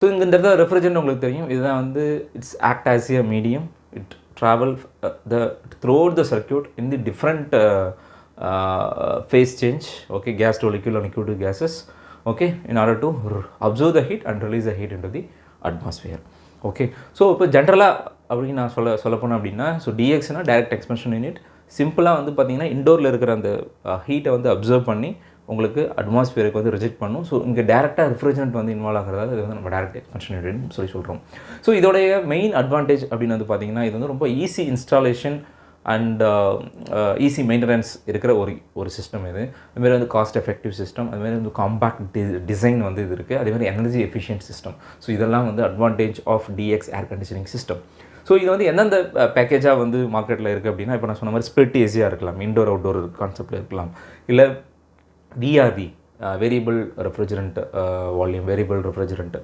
So இங்கே இந்த இடத்துல ரெஃப்ரிஜரண்ட் உங்களுக்கு தெரியும், இதுதான் வந்து it's act as a medium, it travel through the circuit in the different phase change, okay, gas to liquid or liquid to gases, okay, in order to absorb the heat and release the heat into the atmosphere, okay. So இப்போ ஜென்ரலாக அப்படி நான் சொல்ல போனேன் அப்படின்னா, so டிஎக்ஸ்னா direct எக்ஸ்பென்ஷன் unit. சிம்பிளாக வந்து பார்த்திங்கன்னா இண்டோரில் இருக்கிற அந்த ஹீட்டை வந்து அப்சர்வ் பண்ணி உங்களுக்கு அட்மாஸ்பியருக்கு வந்து ரிஜெக்ட் பண்ணும். ஸோ இங்கே டேரெக்டாக ரெஃப்ரிஜரண்ட் வந்து இன்வால்வ் ஆகிறதால இது வந்து நம்ம டேரக்ட் எக்ஸ்பென்ஷன் யூனிட்னு சொல்கிறோம். ஸோ இதோடைய மெயின் அட்வான்டேஜ் அப்படின்னு வந்து பார்த்திங்கன்னா, இது வந்து ரொம்ப easy installation and easy maintenance இருக்கிற ஒரு சிஸ்டம் இது. அதுமாதிரி வந்து காஸ்ட் எஃபெக்டிவ் சிஸ்டம், அதுமாதிரி வந்து காம்பேக்ட் டிசைன் வந்து இது இருக்குது, அதேமாதிரி எனர்ஜி எஃபிஷியன்ட் சிஸ்டம். ஸோ இதெல்லாம் வந்து advantage of DX air conditioning system. So இது வந்து எந்தெந்த பேக்கேஜாக வந்து மார்க்கெட்டில் இருக்குது அப்படின்னா, இப்போ நான் சொன்ன மாதிரி ஸ்பிளிட் ஏசியாக இருக்கலாம், இன்டோர் அவுட்டோர் கான்செப்டில் இருக்கலாம், இல்லை VRV variable refrigerant volume, variable refrigerant